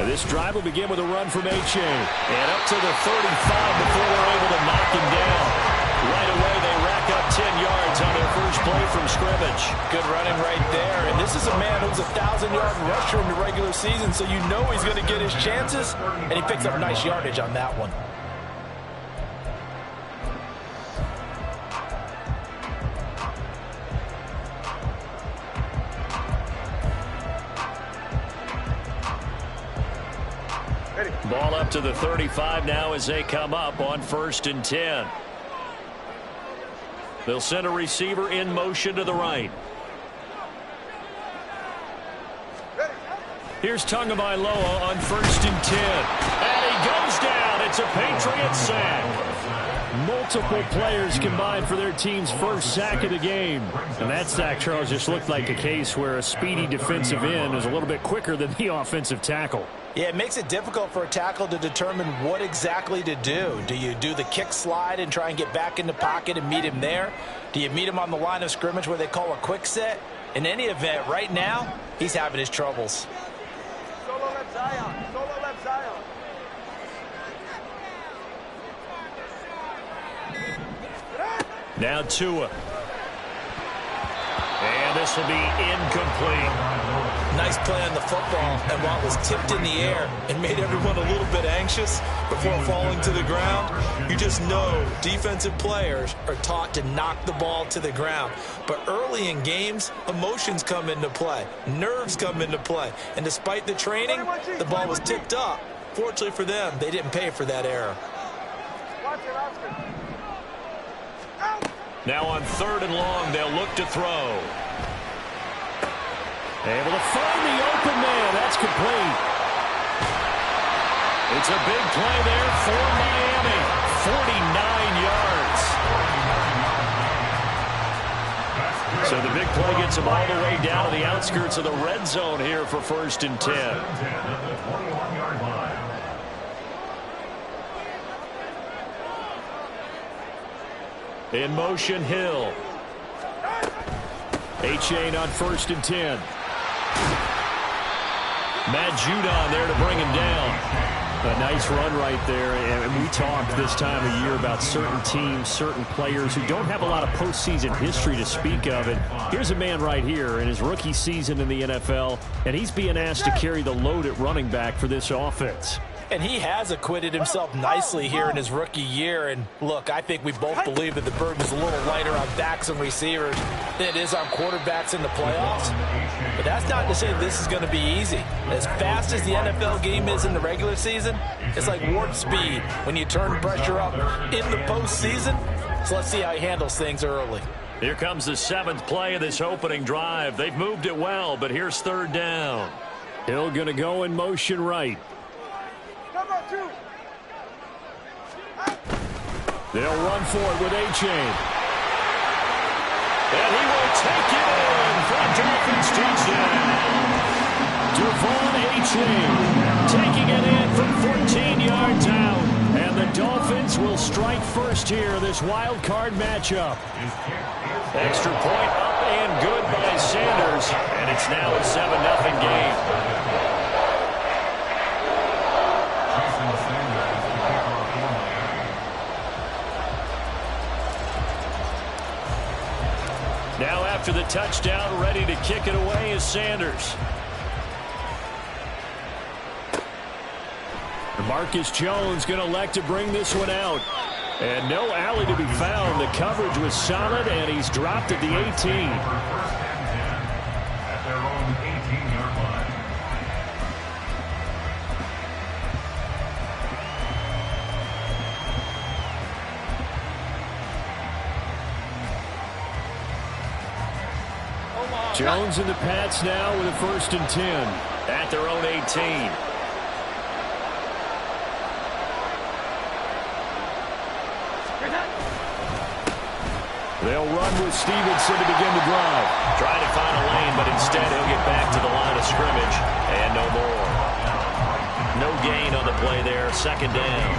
This drive will begin with a run from H.A. And up to the 35 before they're able to knock him down. Right away, they rack up 10 yards on their first play from scrimmage. Good running right there. And this is a man who's a 1,000-yard rusher in the regular season, so you know he's going to get his chances. And he picks up nice yardage on that one. Ball up to the 35 now as they come up on 1st and 10. They'll send a receiver in motion to the right. Here's Tagovailoa on 1st and 10. And he goes down. It's a Patriots sack. Multiple players combined for their team's first sack of the game. And that sack, Charles, just looked like a case where a speedy defensive end is a little bit quicker than the offensive tackle. Yeah, it makes it difficult for a tackle to determine what exactly to do. Do you do the kick slide and try and get back in the pocket and meet him there? Do you meet him on the line of scrimmage where they call a quick set? In any event, right now, he's having his troubles. Solo left Zion. Solo left Zion. Now Tua. And this will be incomplete. Nice play on the football, and while it was tipped in the air and made everyone a little bit anxious before falling to the ground, you just know defensive players are taught to knock the ball to the ground. But early in games, emotions come into play, nerves come into play, and despite the training, the ball was tipped up. Fortunately for them, they didn't pay for that error. Now on 3rd and long, they'll look to throw. Able to find the open man. That's complete. It's a big play there for Miami. 49 yards. So the big play gets them all the way down to the outskirts of the red zone here for 1st and 10. In motion, Hill. H.A. on 1st and 10. Matt Judon there to bring him down. A nice run right there. And we talked this time of year about certain teams, certain players who don't have a lot of postseason history to speak of. And here's a man right here in his rookie season in the NFL, and he's being asked to carry the load at running back for this offense. And he has acquitted himself nicely here in his rookie year. And look, I think we both believe that the burden is a little lighter on backs and receivers than it is on quarterbacks in the playoffs. But that's not to say this is going to be easy. As fast as the NFL game is in the regular season, it's like warp speed when you turn pressure up in the postseason. So let's see how he handles things early. Here comes the 7th play of this opening drive. They've moved it well, but here's 3rd down. Hill going to go in motion right. They'll run for it with H.A. And he will take it in for a Dolphins touchdown. Devon H.A. taking it in from 14 yards out. And the Dolphins will strike first here, this wild card matchup. Extra point up and good by Sanders. And it's now a 7-0 game. Now after the touchdown, ready to kick it away is Sanders. Marcus Jones going to elect to bring this one out. And no alley to be found. The coverage was solid, and he's dropped at the 18. At their own 18-yard line. Jones in the Pats now with a 1st and 10 at their own 18. They'll run with Stevenson to begin the drive. Trying to find a lane, but instead he'll get back to the line of scrimmage. And no more. No gain on the play there. 2nd down.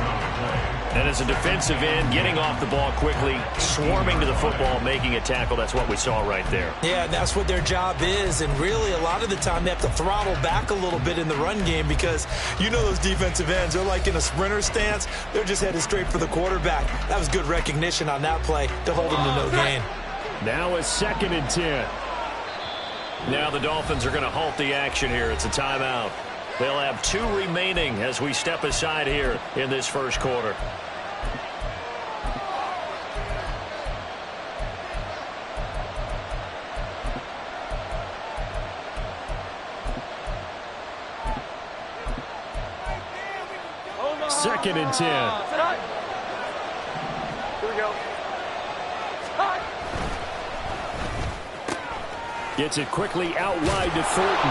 And as a defensive end, getting off the ball quickly, swarming to the football, making a tackle, that's what we saw right there. Yeah, and that's what their job is. And really, a lot of the time, they have to throttle back a little bit in the run game because you know those defensive ends, they're like in a sprinter stance. They're just headed straight for the quarterback. That was good recognition on that play to hold them to no gain. Now a 2nd and 10. Now the Dolphins are going to halt the action here. It's a timeout. They'll have 2 remaining as we step aside here in this first quarter. Second and 10. Here we go. Gets it quickly out wide to Thornton.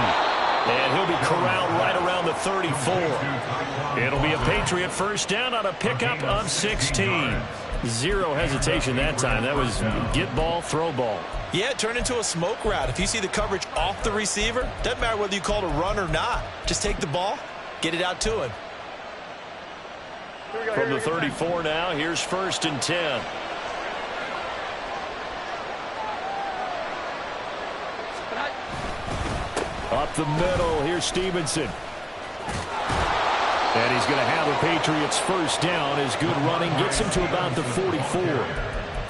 And he'll be corralled right around the 34. It'll be a Patriot first down on a pickup of 16. Zero hesitation that time. That was get ball, throw ball. Yeah, it turned into a smoke route. If you see the coverage off the receiver, doesn't matter whether you call it a run or not. Just take the ball, get it out to him. From the 34 now, here's 1st and 10. Up the middle, here's Stevenson. And he's going to have the Patriots first down. His good running gets him to about the 44.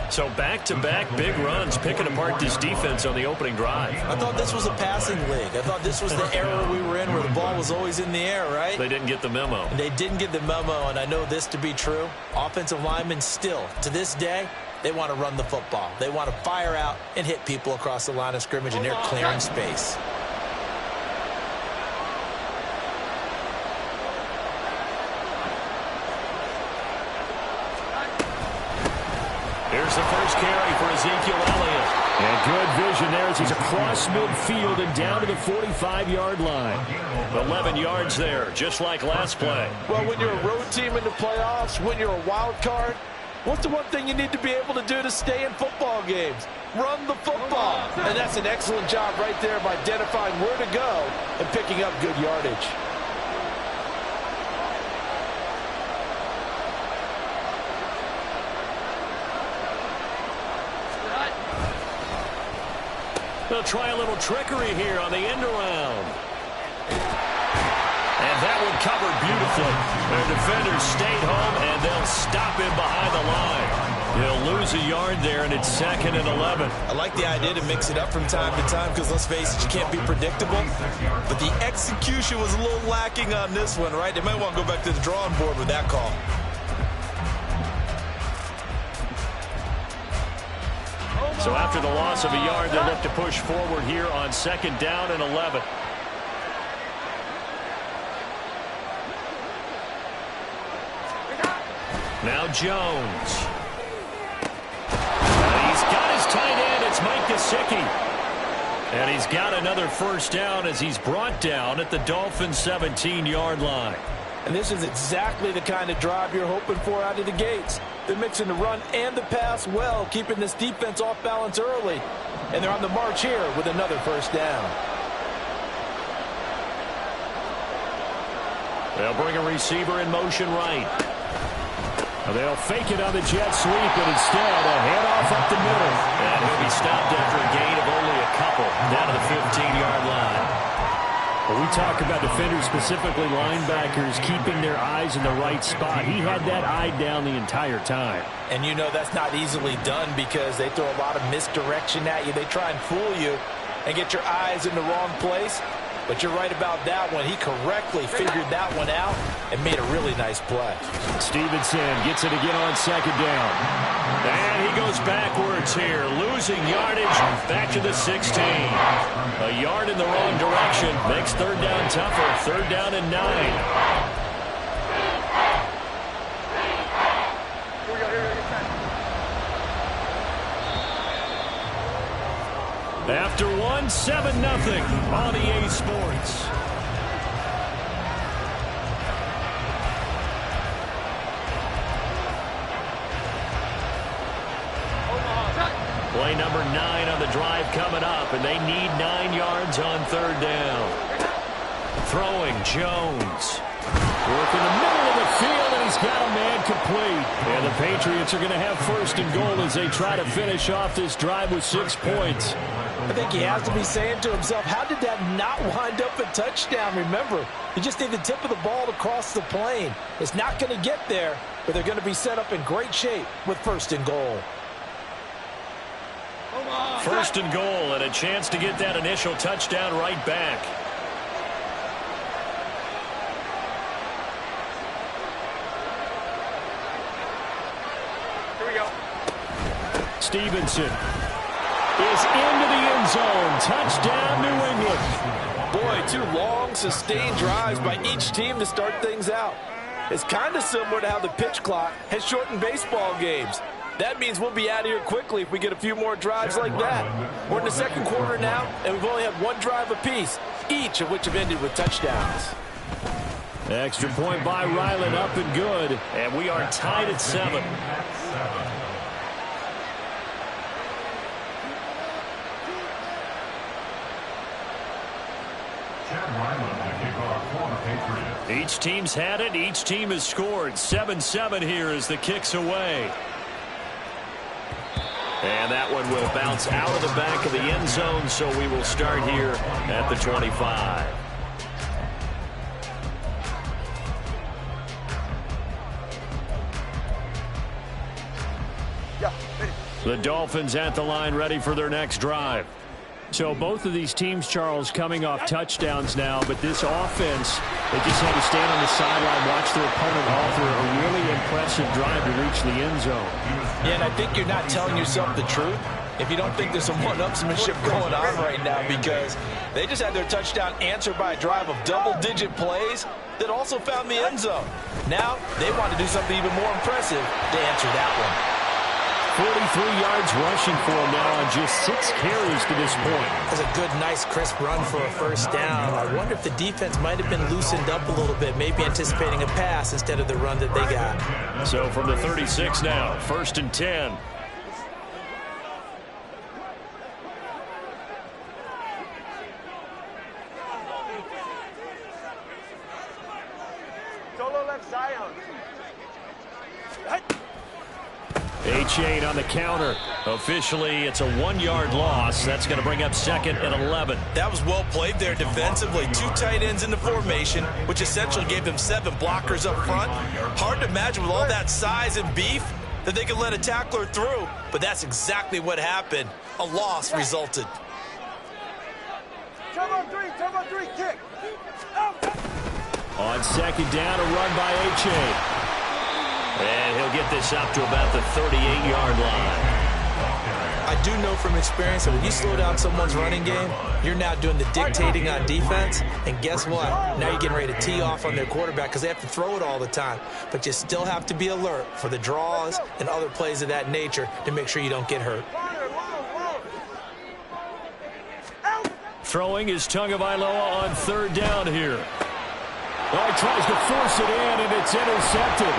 So back-to-back big runs, picking apart this defense on the opening drive. I thought this was a passing league. I thought this was the era we were in where the ball was always in the air, right? They didn't get the memo. And they didn't get the memo, and I know this to be true. Offensive linemen still, to this day, they want to run the football. They want to fire out and hit people across the line of scrimmage, and they're clearing space. Here's the first carry for Ezekiel Elliott. And good vision there as he's across midfield and down to the 45-yard line. 11 yards there, just like last play. Well, when you're a road team in the playoffs, when you're a wild card, what's the one thing you need to be able to do to stay in football games? Run the football. And that's an excellent job right there of identifying where to go and picking up good yardage. They'll try a little trickery here on the end around. And that one covered beautifully. Their defenders stayed home, and they'll stop him behind the line. He'll lose a yard there, and it's 2nd and 11. I like the idea to mix it up from time to time because, let's face it, you can't be predictable. But the execution was a little lacking on this one, right? They might want to go back to the drawing board with that call. So after the loss of a yard, they look to push forward here on 2nd down and 11. Now Jones. And he's got his tight end. It's Mike Gesicki. And he's got another first down as he's brought down at the Dolphins' 17-yard line. And this is exactly the kind of drive you're hoping for out of the gates. They're mixing the run and the pass well, keeping this defense off balance early. And they're on the march here with another first down. They'll bring a receiver in motion right. They'll fake it on the jet sweep, and instead a handoff up the middle. And he'll be stopped after a gain of only a couple down to the 15-yard line. Well, we talk about defenders, specifically linebackers, keeping their eyes in the right spot. He had that eye down the entire time. And you know that's not easily done because they throw a lot of misdirection at you. They try and fool you and get your eyes in the wrong place. But you're right about that one. He correctly figured that one out and made a really nice play. Stevenson gets it again on 2nd down. And he goes backwards here, losing yardage back to the 16. A yard in the wrong direction makes 3rd down tougher. 3rd down and 9. After 1, 7-0 on EA Sports. Play number 9 on the drive coming up, and they need 9 yards on 3rd down. Throwing Jones. Work in the middle of the field, and he's got a man incomplete. And the Patriots are going to have 1st and goal as they try to finish off this drive with 6 points. I think he has to be saying to himself, how did that not wind up a touchdown? Remember, you just need the tip of the ball to cross the plane. It's not going to get there, but they're going to be set up in great shape with 1st and goal. 1st and goal and a chance to get that initial touchdown right back. Here we go. Stevenson is into the end zone. Touchdown, New England. Boy, 2 long, sustained drives by each team to start things out. It's kind of similar to how the pitch clock has shortened baseball games. That means we'll be out of here quickly if we get a few more drives like that. We're in the 2nd quarter now, and we've only had 1 drive apiece, each of which have ended with touchdowns. Extra point by Ryland, up and good. And we are tied at 7. Each team's had it. Each team has scored. 7-7 here as the kick's away. And that one will bounce out of the back of the end zone, so we will start here at the 25. The Dolphins at the line ready for their next drive. So both of these teams, Charles, coming off touchdowns now, but this offense, they just had to stand on the sideline, watch their opponent author a really impressive drive to reach the end zone. Yeah, and I think you're not telling yourself the truth if you don't think there's some one-upsmanship going on right now, because they just had their touchdown answered by a drive of double-digit plays that also found the end zone. Now they want to do something even more impressive to answer that one. 43 yards rushing for him now on just 6 carries to this point. That's a good, nice, crisp run for a 1st down. I wonder if the defense might have been loosened up a little bit, maybe anticipating a pass instead of the run that they got. So from the 36 now, 1st and 10. Solo left Zion. H8 on the counter. Officially, it's a 1-yard loss. That's going to bring up 2nd and 11. That was well played there defensively. 2 tight ends in the formation, which essentially gave them 7 blockers up front. Hard to imagine with all that size and beef that they could let a tackler through, but that's exactly what happened. A loss resulted. Turbo 3, kick. On 2nd down, a run by H8. And he'll get this up to about the 38-yard line. I do know from experience that when you slow down someone's running game, you're now doing the dictating on defense. And guess what? Now you're getting ready to tee off on their quarterback because they have to throw it all the time. But you still have to be alert for the draws and other plays of that nature to make sure you don't get hurt. Throwing is Tagovailoa on 3rd down here. Oh, he tries to force it in, and it's intercepted.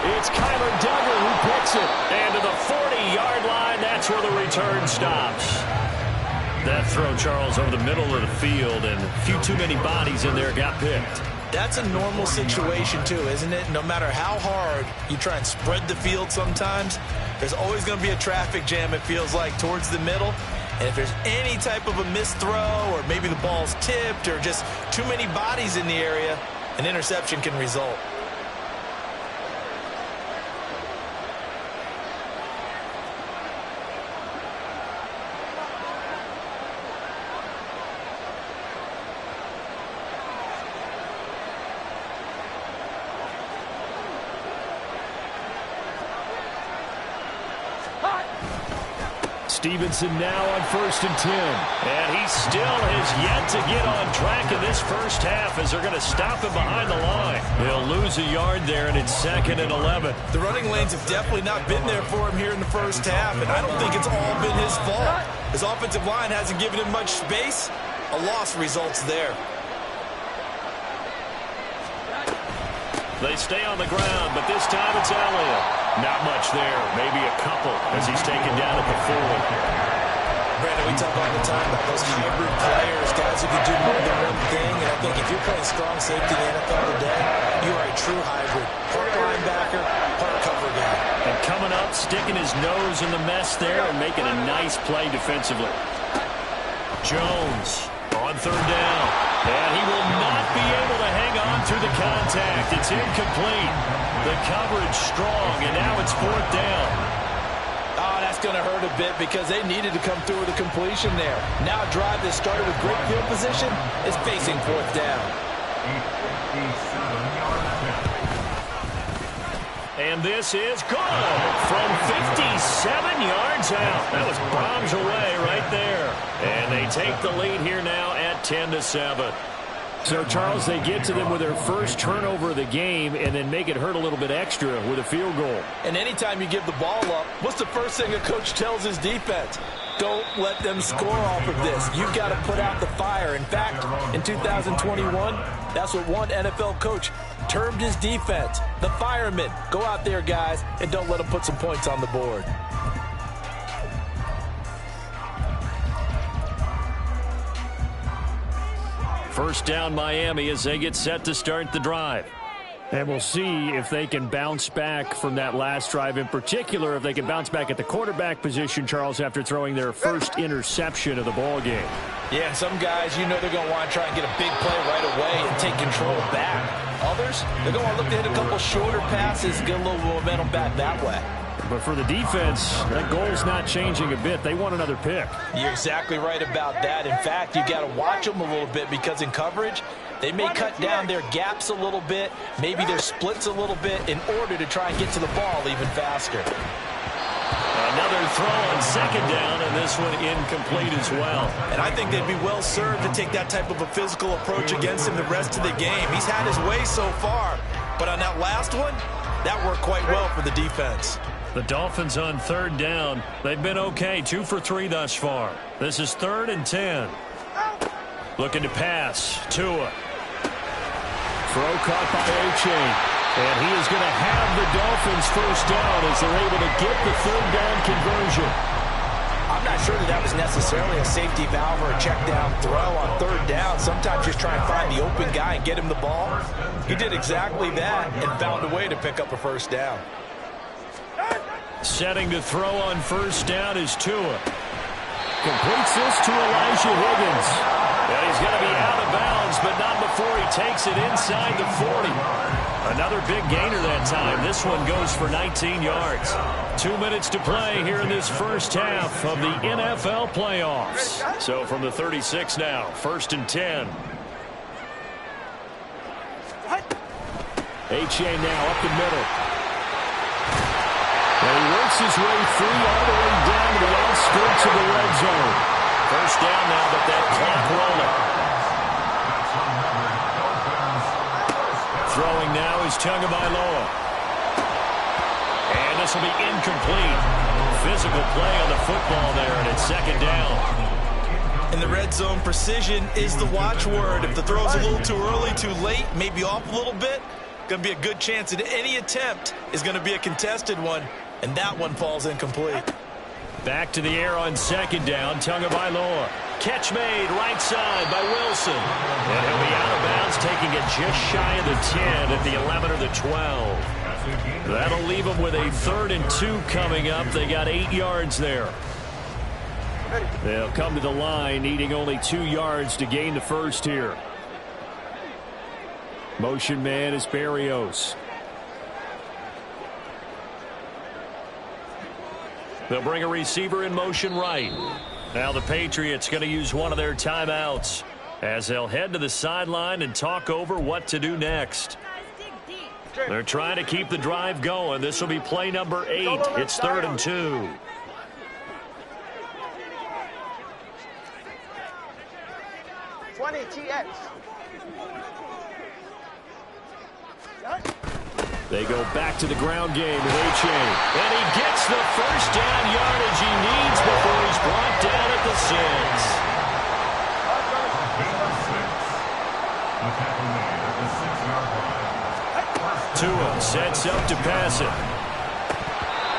It's Kyler Duggar who picks it. And to the 40-yard line, that's where the return stops. That throw, Charles, over the middle of the field, and a few too many bodies in there got picked. That's a normal situation, too, isn't it? No matter how hard you try and spread the field sometimes, there's always going to be a traffic jam, it feels like, towards the middle. And if there's any type of a missed throw, or maybe the ball's tipped, or just too many bodies in the area, an interception can result. Stevenson now on 1st and 10. And he still has yet to get on track in this first half as they're going to stop him behind the line. He'll lose a yard there, and it's 2nd and 11. The running lanes have definitely not been there for him here in the first half, and I don't think it's all been his fault. His offensive line hasn't given him much space. A loss results there. They stay on the ground, but this time it's Elliott. Not much there, maybe a couple as he's taken down at the 4. Brandon, we talk all the time about those hybrid players, guys who can do more than one thing, and I think if you're playing strong safety in the NFL today, you are a true hybrid. Part linebacker, one up, sticking his nose in the mess there and making a nice play defensively. Jones on third down. And he will not be able to hang on through the contact. It's incomplete. The coverage strong, and now it's fourth down. Oh, that's going to hurt a bit because they needed to come through with a completion there. Now a drive that started with great field position is facing fourth down. And this is good from 57 yards out. That was bombs away right there. And they take the lead here now at 10-7. So, Charles, they get to them with their first turnover of the game and then make it hurt a little bit extra with a field goal. And anytime you give the ball up, what's the first thing a coach tells his defense? Don't let them score off of this. You've got to put out the fire. In fact, in 2021, that's what one NFL coach termed his defense. The firemen. Go out there, guys, and don't let them put some points on the board. First down, Miami, as they get set to start the drive. And we'll see if they can bounce back from that last drive. In particular, if they can bounce back at the quarterback position, Charles, after throwing their first interception of the ball game. Yeah, some guys, you know they're going to want to try and get a big play right away and take control back. Others, they're going to want to look to hit a couple shorter passes, get a little momentum back that way. But for the defense, that goal's not changing a bit. They want another pick. You're exactly right about that. In fact, you got to watch them a little bit because in coverage, they may cut down their gaps a little bit, maybe their splits a little bit in order to try and get to the ball even faster. Another throw on second down, and this one incomplete as well. And I think they'd be well served to take that type of a physical approach against him the rest of the game. He's had his way so far, but on that last one, that worked quite well for the defense. The Dolphins on third down. They've been okay, 2 for 3 thus far. This is 3rd and 10. Looking to pass. Tua. Throw caught by A-Chain. And he is going to have the Dolphins first down as they're able to get the third down conversion. I'm not sure that was necessarily a safety valve or a check down throw on third down. Sometimes just try and find the open guy and get him the ball. He did exactly that and found a way to pick up a first down. Setting to throw on first down is Tua. Completes this to Elijah Higgins. And he's going to be out of bounds, but not before he takes it inside the 40. Another big gainer that time. This one goes for 19 yards. 2 minutes to play here in this first half of the NFL playoffs. So from the 36 now, 1st and 10. A-Chain now up the middle. And he works his way free all the way down to the outskirts of the red zone. First down now, but that clock rolling. Throwing now is Tagovailoa. And this will be incomplete. Physical play on the football there, and it's second down. In the red zone, precision is the watchword. If the throw's a little too early, too late, maybe off a little bit, going to be a good chance that any attempt is going to be a contested one, and that one falls incomplete. Back to the air on second down, Tagovailoa. Catch made right side by Wilson. And he'll be out of bounds, taking it just shy of the 10 at the 11 or the 12. That'll leave them with a 3rd and 2 coming up. They got 8 yards there. They'll come to the line, needing only 2 yards to gain the first here. Motion man is Berrios. They'll bring a receiver in motion right. Now the Patriots going to use one of their timeouts as they'll head to the sideline and talk over what to do next. They're trying to keep the drive going. This will be play number 8. It's 3rd and 2. They go back to the ground game with A-Chain. And he gets the first down yardage he needs before he's brought down at the 6. Tua sets up to pass it.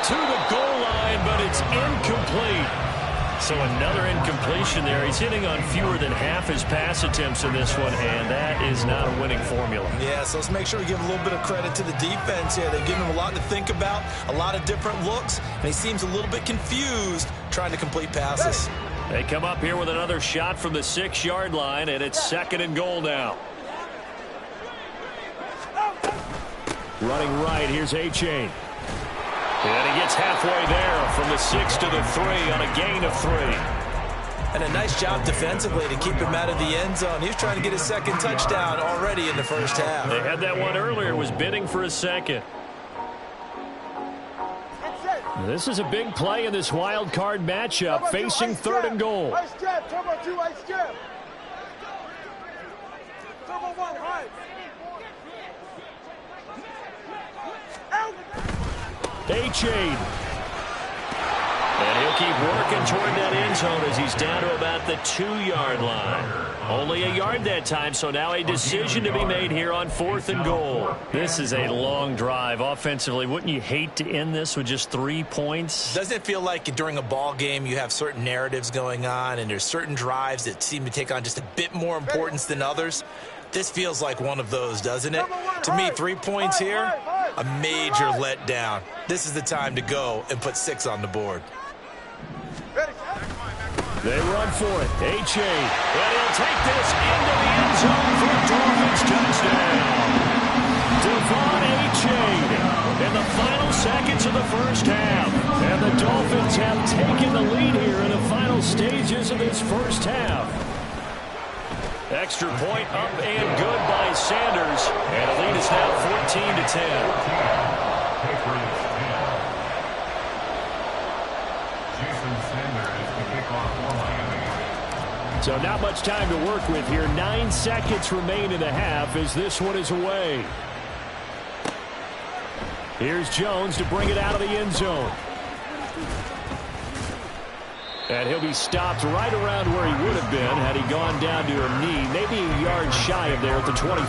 To the goal line, but it's incomplete. So another incompletion there. He's hitting on fewer than half his pass attempts in this one, and that is not a winning formula. Yeah, so let's make sure we give a little bit of credit to the defense here. They've given him a lot to think about, a lot of different looks, and he seems a little bit confused trying to complete passes. They come up here with another shot from the 6-yard line, and it's 2nd and goal now. Running right, here's A-Chain. And he gets halfway there from the 6 to the 3 on a gain of 3. And a nice job defensively to keep him out of the end zone. He was trying to get his 2nd touchdown already in the first half. They had that one earlier, was bidding for a 2nd. This is a big play in this wild card matchup, facing 3rd and goal. Ice jab, turbo 2, ice jab. Turbo 1, high. A-Chain. And he'll keep working toward that end zone as he's down to about the 2-yard line. Only a yard that time, so now a decision to be made here on 4th and goal. This is a long drive offensively. Wouldn't you hate to end this with just 3 points? Doesn't it feel like during a ball game you have certain narratives going on and there's certain drives that seem to take on just a bit more importance than others? This feels like one of those, doesn't it? To me, 3 points here, a major letdown. This is the time to go and put 6 on the board. They run for it. A-Chain. And he'll take this into the end zone for a Dolphins touchdown. Devon A-Chain in the final seconds of the first half. And the Dolphins have taken the lead here in the final stages of this first half. Extra point up and good by Sanders. And the lead is now 14-10. So not much time to work with here. 9 seconds remain in the half as this one is away. Here's Jones to bring it out of the end zone. And he'll be stopped right around where he would have been had he gone down to a knee, maybe a yard shy of there at the 24. At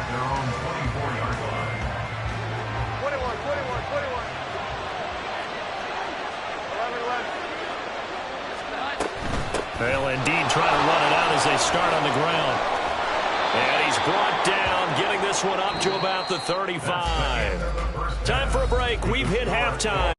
their own 24-yard line. 21, 21, 21. 11, 11. They'll indeed try to run it out as they start on the ground. And he's brought down, getting this one up to about the 35. Time for a break. We've hit halftime.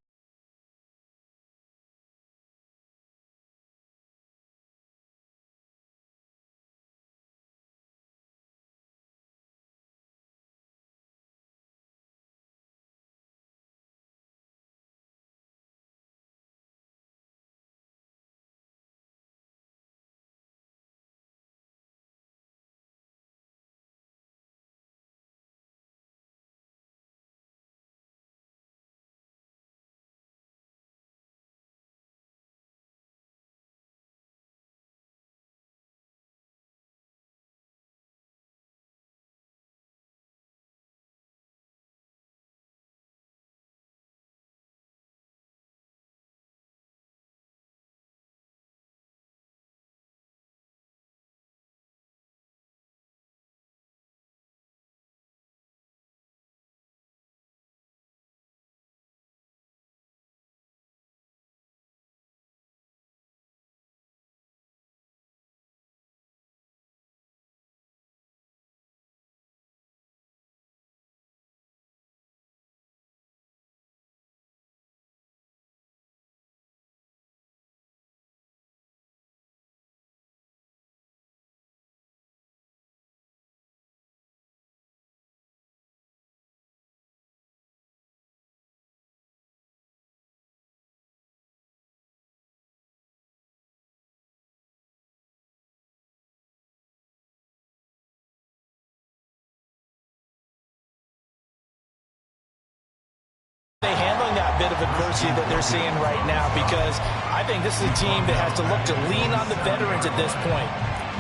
They handling that bit of adversity that they're seeing right now, because I think this is a team that has to look to lean on the veterans at this point.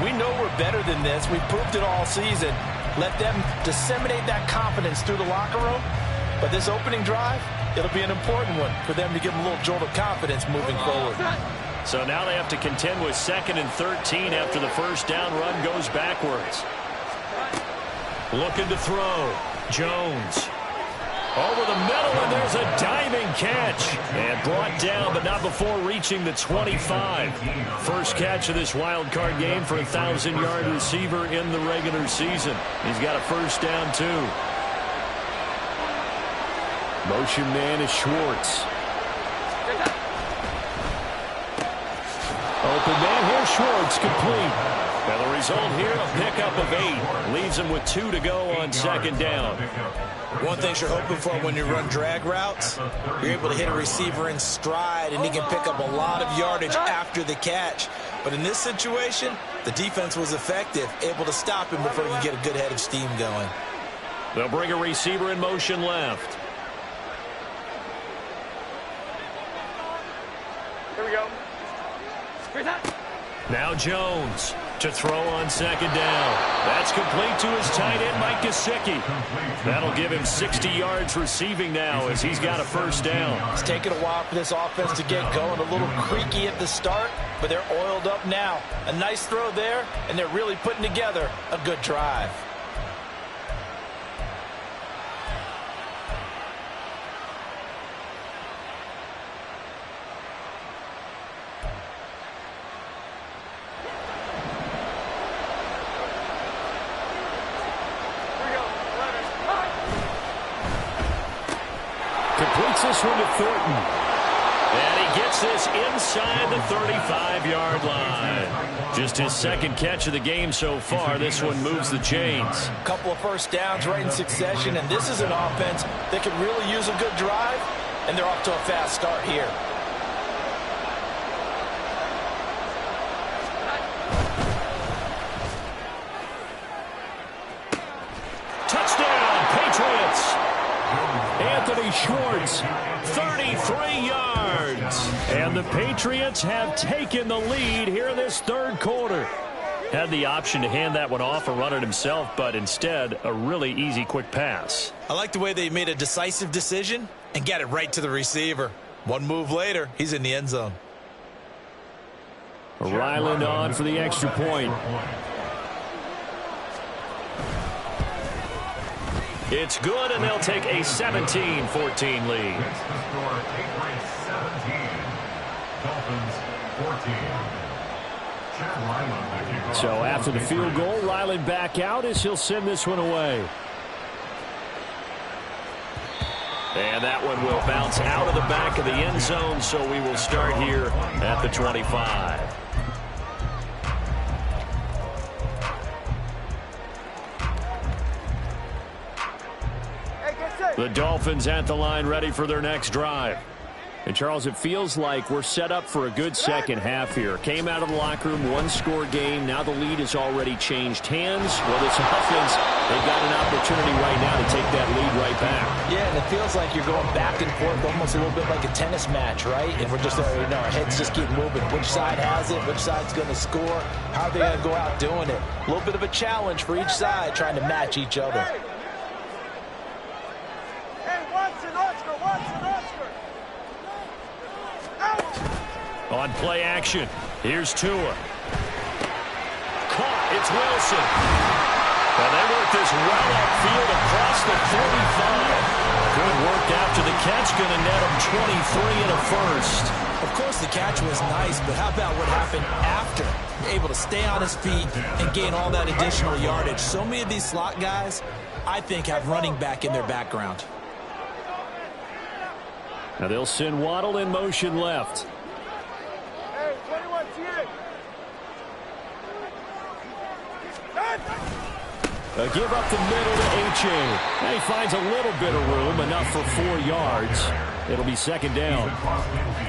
We know we're better than this. We've proved it all season. Let them disseminate that confidence through the locker room. But this opening drive, it'll be an important one for them to give them a little jolt of confidence moving forward. So now they have to contend with 2nd and 13 after the first down run goes backwards. Looking to throw. Jones. Over the middle, and there's a diving catch. And brought down, but not before reaching the 25. First catch of this wild card game for a 1,000-yard receiver in the regular season. He's got a first down, too. Motion man is Schwartz. Open man here, Schwartz, complete. And the result here, a pickup of 8. Leaves him with 2 to go on second down. One thing you're hoping for when you run drag routes, you're able to hit a receiver in stride, and he can pick up a lot of yardage after the catch. But in this situation, the defense was effective, able to stop him before he could get a good head of steam going. They'll bring a receiver in motion left. Here we go. Here's that. Now Jones to throw on second down. That's complete to his tight end, Mike Gesicki. That'll give him 60 yards receiving now as he's got a first down. It's taken a while for this offense to get going. A little creaky at the start, but they're oiled up now. A nice throw there, and they're really putting together a good drive. Completes this one to Thornton. And he gets this inside the 35-yard line. Just his second catch of the game so far. This one moves the chains. A couple of first downs right in succession, and this is an offense that could really use a good drive, and they're off to a fast start here. Touchdown, Patriots! Anthony Schwartz, 33 yards. And the Patriots have taken the lead here in this third quarter. Had the option to hand that one off or run it himself, but instead, a really easy, quick pass. I like the way they made a decisive decision and got it right to the receiver. One move later, he's in the end zone. Ryland on for the extra point. It's good, and they'll take a 17-14 lead. It's the score, Patriots 17, Dolphins 14. Chad Ryland, the kickoff. So after the field goal, Ryland back out as he'll send this one away. And that one will bounce out of the back of the end zone, so we will start here at the 25. The Dolphins at the line, ready for their next drive. And, Charles, it feels like we're set up for a good second half here. Came out of the locker room, one-score game. Now the lead has already changed hands. Well, this offense, they've got an opportunity right now to take that lead right back. Yeah, and it feels like you're going back and forth almost a little bit like a tennis match, right? And we're just, our heads just keep moving. Which side has it? Which side's going to score? How are they going to go out doing it? A little bit of a challenge for each side trying to match each other. On play action, here's Tua. Caught, it's Wilson. And they work this well upfield across the 45. Good work after the catch, going to net him 23 and a first. Of course, the catch was nice, but how about what happened after? Able to stay on his feet and gain all that additional yardage. So many of these slot guys, I think, have running back in their background. Now they'll send Waddle in motion left. Hey, 21, A give up the middle to H.A. Now he finds a little bit of room, enough for 4 yards. It'll be second down.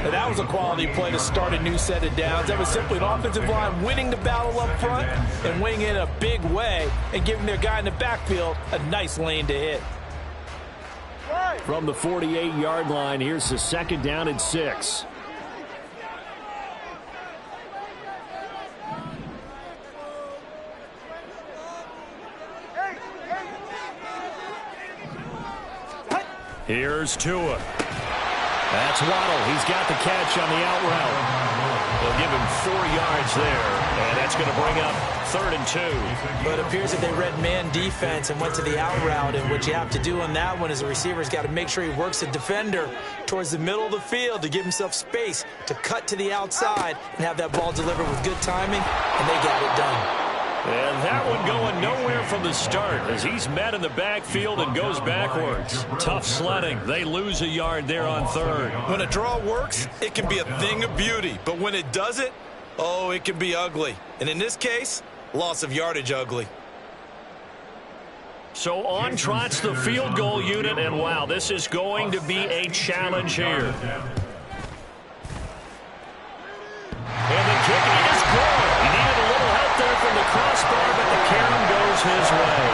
And that was a quality play to start a new set of downs. That was simply an offensive line winning the battle up front and winning it in a big way and giving their guy in the backfield a nice lane to hit. From the 48-yard line, here's the second down and 6. Here's Tua. That's Waddle. He's got the catch on the out route. They'll give him 4 yards there, and that's going to bring up 3rd and 2. But it appears that they read man defense and went to the out route, and what you have to do on that one is the receiver's got to make sure he works the defender towards the middle of the field to give himself space to cut to the outside and have that ball delivered with good timing, and they got it done. And that one going nowhere from the start as he's met in the backfield and goes backwards. Tough sledding. They lose a yard there on 3rd. When a draw works, it can be a thing of beauty. But when it doesn't, oh, it can be ugly. And in this case, loss of yardage ugly. So on trots the field goal unit, and wow, this is going to be a challenge here. And the kick is good. He needed a little help there from the crossbar, but the carom goes his way.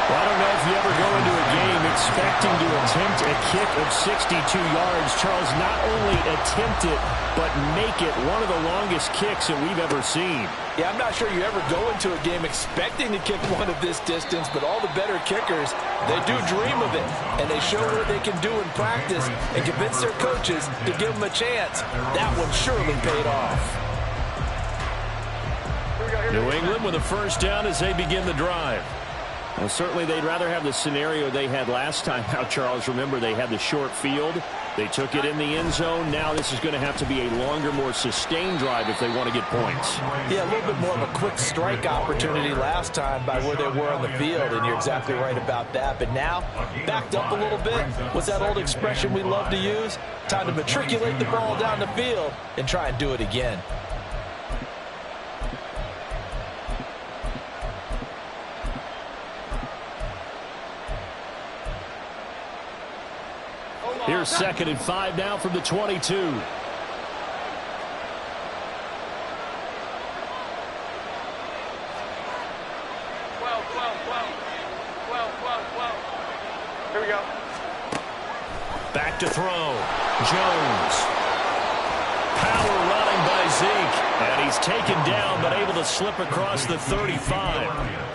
Well, I don't know if you ever go into a game expecting to attempt a kick of 62 yards. Charles, not only attempt it, but make it one of the longest kicks that we've ever seen. Yeah, I'm not sure you ever go into a game expecting to kick one of this distance, but all the better kickers, they do dream of it, and they show what they can do in practice and convince their coaches to give them a chance. That one surely paid off. New England with a first down as they begin the drive. Well, certainly they'd rather have the scenario they had last time out, Charles. Remember, they had the short field. They took it in the end zone. Now this is going to have to be a longer, more sustained drive if they want to get points. Yeah, a little bit more of a quick strike opportunity last time by where they were on the field, and you're exactly right about that. But now, backed up a little bit, what's that old expression we love to use? Time to matriculate the ball down the field and try and do it again. Here's 2nd and 5 now from the 22. Here we go. Back to throw. Jones. Power running by Zeke. And he's taken down, but able to slip across the 35.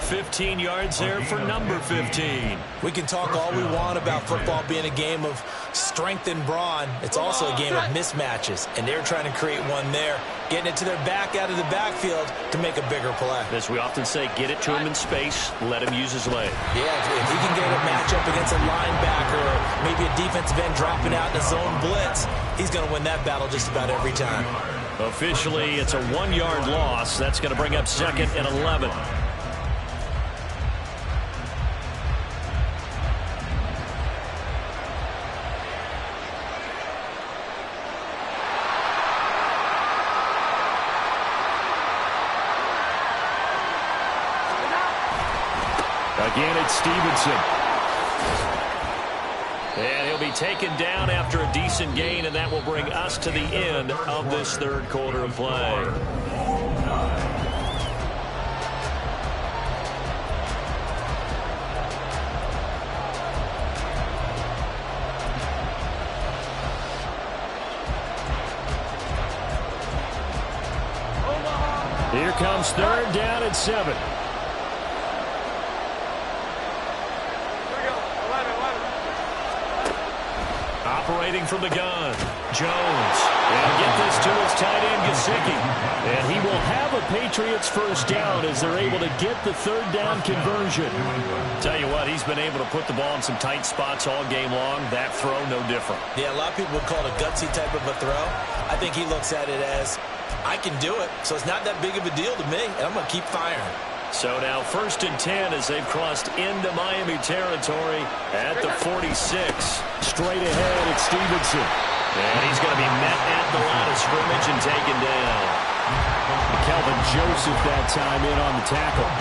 15 yards there for number 15. We can talk all we want about football being a game of strength and brawn. It's also a game of mismatches, and they're trying to create one there, getting it to their back out of the backfield to make a bigger play. As we often say, get it to him in space, let him use his leg. Yeah, if he can get a matchup against a linebacker or maybe a defensive end dropping out in a zone blitz, he's going to win that battle just about every time. Officially, it's a 1-yard loss. That's going to bring up 2nd and 11. Again, it's Stevenson. And he'll be taken down after a decent gain, and that will bring us to the end of this 3rd quarter of play. Here comes 3rd down and 7. Operating from the gun, Jones. And get this to his tight end, Gesicki. And he will have a Patriots first down as they're able to get the 3rd down conversion. Tell you what, he's been able to put the ball in some tight spots all game long. That throw, no different. Yeah, a lot of people would call it a gutsy type of a throw. I think he looks at it as, I can do it, so it's not that big of a deal to me, and I'm going to keep firing. So now 1st and 10 as they've crossed into Miami territory at the 46. Straight ahead, it's Stevenson. And he's going to be met at the line of scrimmage and taken down. Kelvin Joseph that time in on the tackle.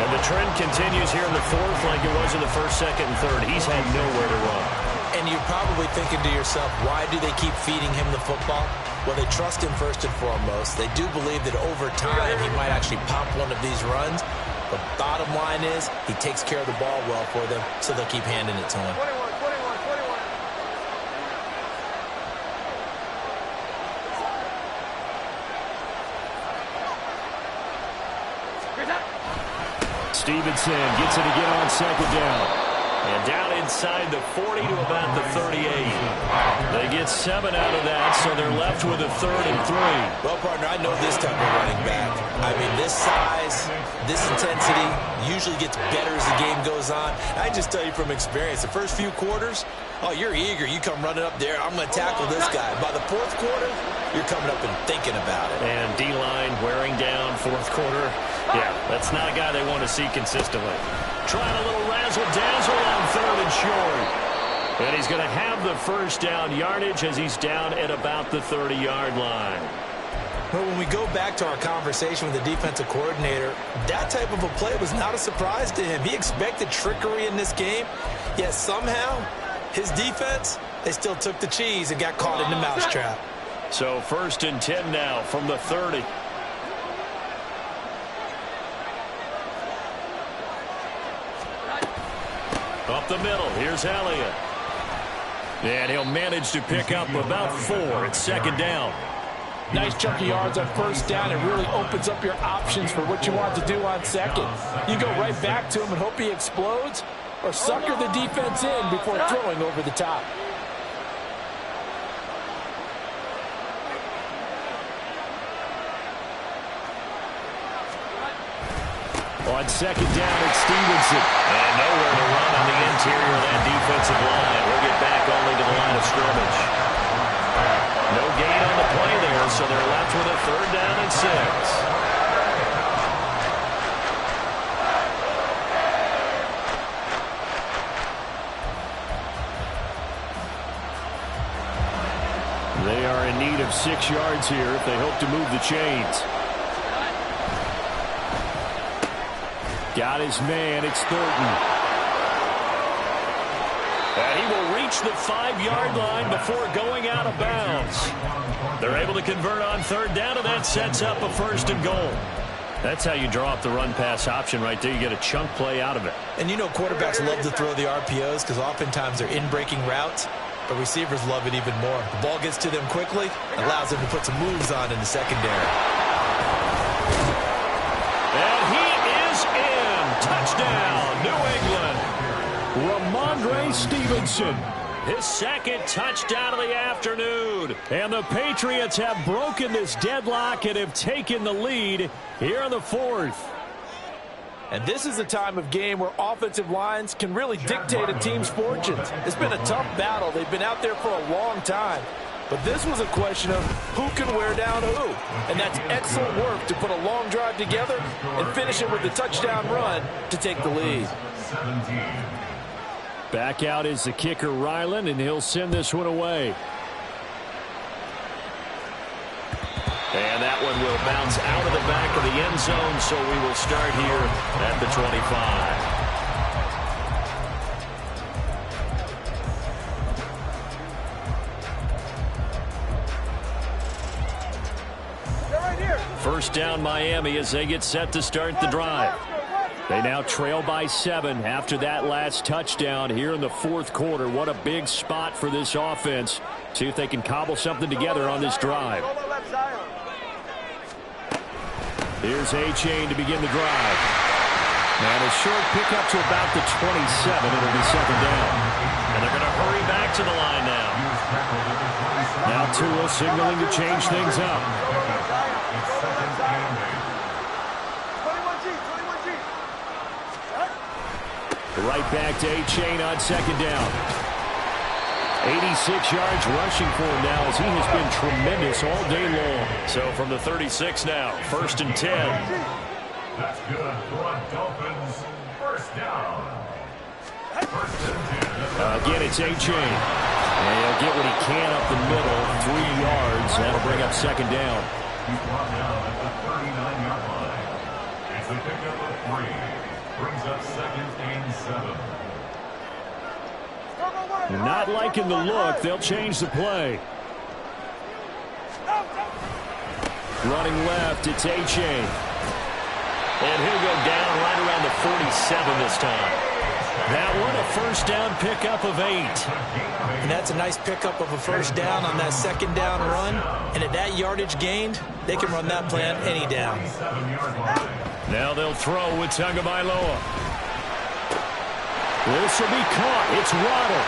And the trend continues here in the 4th like it was in the 1st, 2nd, and 3rd. He's had nowhere to run. And you're probably thinking to yourself, why do they keep feeding him the football? Well, they trust him first and foremost. They do believe that over time he might actually pop one of these runs. But bottom line is he takes care of the ball well for them, so they'll keep handing it to him. 21. Stevenson gets it again on 2nd down. And down inside the 40 to about the 38. They get get 7 out of that, so they're left with a 3rd and 3. Well, partner, I know this type of running back. I mean, this size, this intensity usually gets better as the game goes on. I just tell you from experience, the first few quarters, oh, you're eager. You come running up there, I'm going to tackle this guy. By the 4th quarter, you're coming up and thinking about it. And D-line wearing down 4th quarter. Yeah, that's not a guy they want to see consistently. Trying a little razzle-dazzle on 3rd and short. And he's going to have the first down yardage as he's down at about the 30-yard line. But when we go back to our conversation with the defensive coordinator, that type of a play was not a surprise to him. He expected trickery in this game, yet somehow his defense, they still took the cheese and got caught in the mousetrap. So 1st and 10 now from the 30. Up the middle, here's Elliott. And he'll manage to pick up about 4 at 2nd down. Nice chunk of yards on 1st down. It really opens up your options for what you want to do on 2nd. You go right back to him and hope he explodes, or sucker the defense in before throwing over the top. On 2nd down, it's Stevenson. And nowhere to run on the interior of that defensive line. We'll get back only to the line of scrimmage. No gain on the play there, so they're left with a 3rd down and 6. They are in need of 6 yards here if they hope to move the chains. Got his man, it's Thornton. And he will reach the 5-yard line before going out of bounds. They're able to convert on 3rd down, and that sets up a 1st and goal. That's how you draw up the run-pass option right there. You get a chunk play out of it. And you know quarterbacks love to throw the RPOs because oftentimes they're in-breaking routes, but receivers love it even more. The ball gets to them quickly, allows them to put some moves on in the secondary. And he is in. Touchdown, New England. Ramondre Stevenson, his 2nd touchdown of the afternoon. And the Patriots have broken this deadlock and have taken the lead here in the 4th. And this is a time of game where offensive lines can really dictate a team's fortunes. It's been a tough battle. They've been out there for a long time. But this was a question of who can wear down who. And that's excellent work to put a long drive together and finish it with a touchdown run to take the lead. Back out is the kicker, Ryland, and he'll send this one away. And that one will bounce out of the back of the end zone, so we will start here at the 25. First down, Miami, as they get set to start the drive. They now trail by 7 after that last touchdown here in the 4th quarter. What a big spot for this offense. See if they can cobble something together on this drive. Here's A-Chain to begin the drive. And a short pickup to about the 27. It'll be 2nd down. And they're going to hurry back to the line now. Now Tua signaling to change things up. Right back to A-Chain on 2nd down. 86 yards rushing for him now as he has been tremendous all day long. So from the 36 now, 1st and 10. That's good for Dolphins. 1st down. 1st and 10. Again, it's A-Chain. And he'll get what he can up the middle, 3 yards. That'll bring up 2nd down. He's brought down at the 39-yard line. It's a pickup of 3. Brings up 2nd and 7. Not liking the look. They'll change the play. Running left, it's A-Chain. And he'll go down right around the 47 this time. That one, a 1st down pickup of 8. And that's a nice pickup of a 1st down on that 2nd down run. And at that yardage gained, they can run that play on any down. Now they'll throw with Tagovailoa. This will be caught. It's Waddle.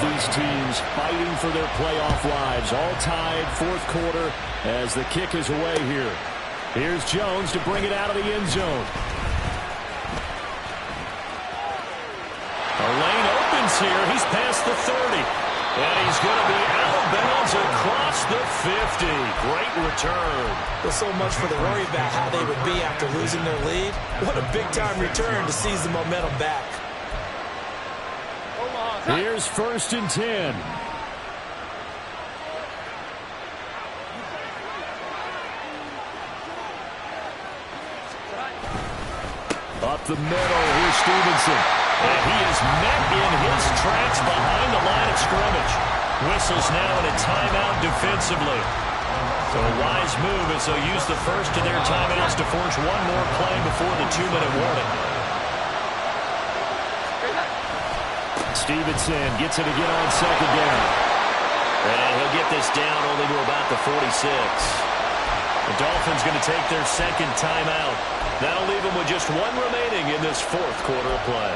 these teams fighting for their playoff lives. All tied, fourth quarter, as the kick is away here. Here's Jones to bring it out of the end zone. A lane opens here. He's past the 30. And he's going to be out of bounds across the 50. Great return. There's so much for the worry about how they would be after losing their lead. What a big-time return to seize the momentum back. Here's 1st and 10. Up the middle, here's Stevenson. And he is met in his tracks behind the line of scrimmage. Whistles now in a timeout defensively. So a wise move as they'll use the first of their timeouts to force one more play before the 2-minute warning. Stevenson gets it again on 2nd down. And he'll get this down only to about the 46. The Dolphins going to take their 2nd timeout. That'll leave them with just one remaining in this 4th quarter of play.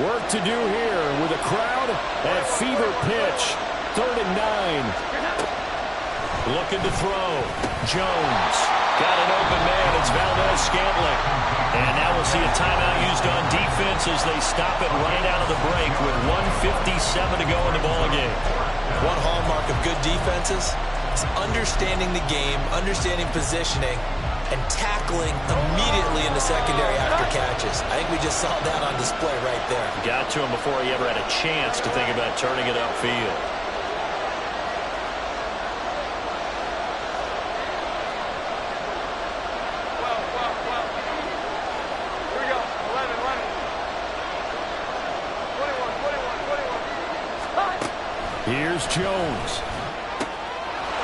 Work to do here with a crowd at fever pitch. 3rd and 9. Looking to throw. Jones. Got an open man. It's Valdez-Scantling. And now we'll see a timeout used on defense as they stop it right out of the break with 1:57 to go in the ballgame. One hallmark of good defenses is understanding the game, understanding positioning, and tackling immediately in the secondary after catches. I think we just saw that on display right there. Got to him before he ever had a chance to think about turning it upfield. Here we go. 11. 21. Here's Jones.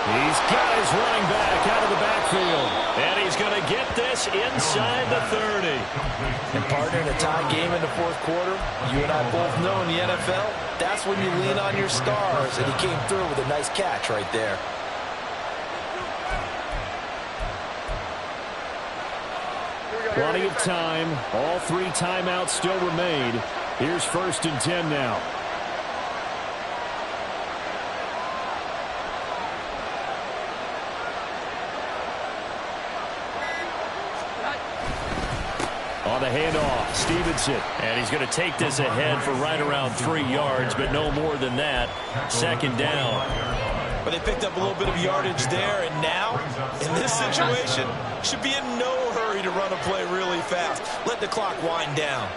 He's got his running back out of the backfield. And he's going to get this inside the 30. And partner, in a tie game in the 4th quarter, you and I both know in the NFL, that's when you lean on your stars. And he came through with a nice catch right there. Plenty of time. All 3 timeouts still remain. Here's 1st and 10 now. On the handoff, Stevenson. And he's going to take this ahead for right around 3 yards, but no more than that. 2nd down. But they picked up a little bit of yardage there, and now, in this situation, should be in no hurry to run a play really fast. Let the clock wind down.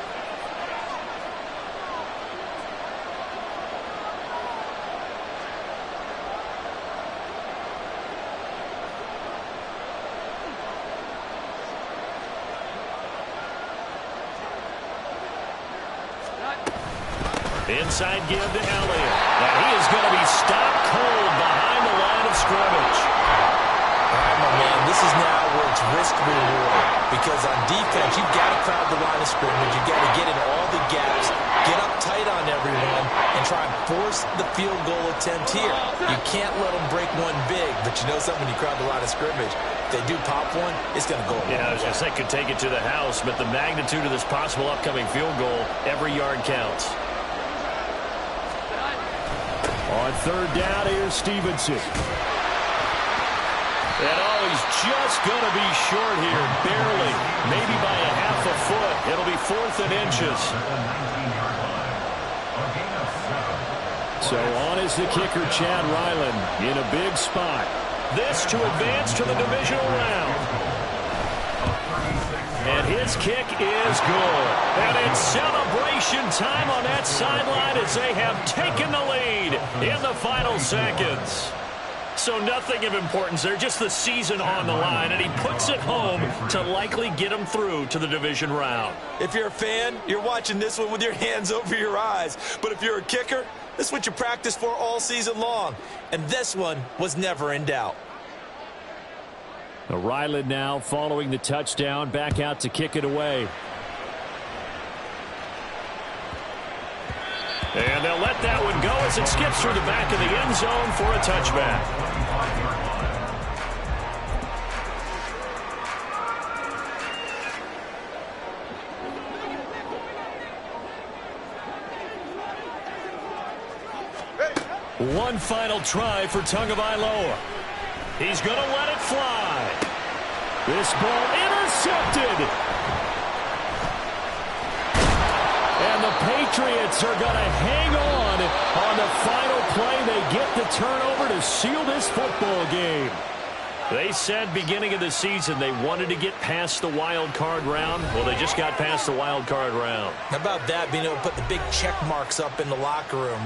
Inside give to Elliott. And he is going to be stopped cold behind the line of scrimmage. All right, my man, this is now where it's risk-reward. Because on defense, you've got to crowd the line of scrimmage. You've got to get in all the gaps, get up tight on everyone, and try and force the field goal attempt here. You can't let them break one big, but you know something, when you crowd the line of scrimmage, if they do pop one, it's going to go away. Yeah, I was going to say could take it to the house, but the magnitude of this possible upcoming field goal, every yard counts. On 3rd down, here's Stevenson. And he's just going to be short here, barely, maybe by a half a foot. It'll be 4th and inches. So on is the kicker, Chad Ryland, in a big spot. This to advance to the divisional round. And his kick is good. And it's celebration time on that sideline as they have taken the lead in the final seconds. So nothing of importance there, just the season on the line, and he puts it home to likely get him through to the division round. If you're a fan, you're watching this one with your hands over your eyes. But if you're a kicker, this is what you practice for all season long. And this one was never in doubt. Ryland now following the touchdown, back out to kick it away. And they'll let that one go as it skips through the back of the end zone for a touchback. One final try for Tagovailoa. He's going to let it fly. This ball intercepted. And the Patriots are going to hang on the final play. They get the turnover to seal this football game. They said beginning of the season they wanted to get past the wild card round. Well, they just got past the wild card round. How about that, being able to put the big check marks up in the locker room?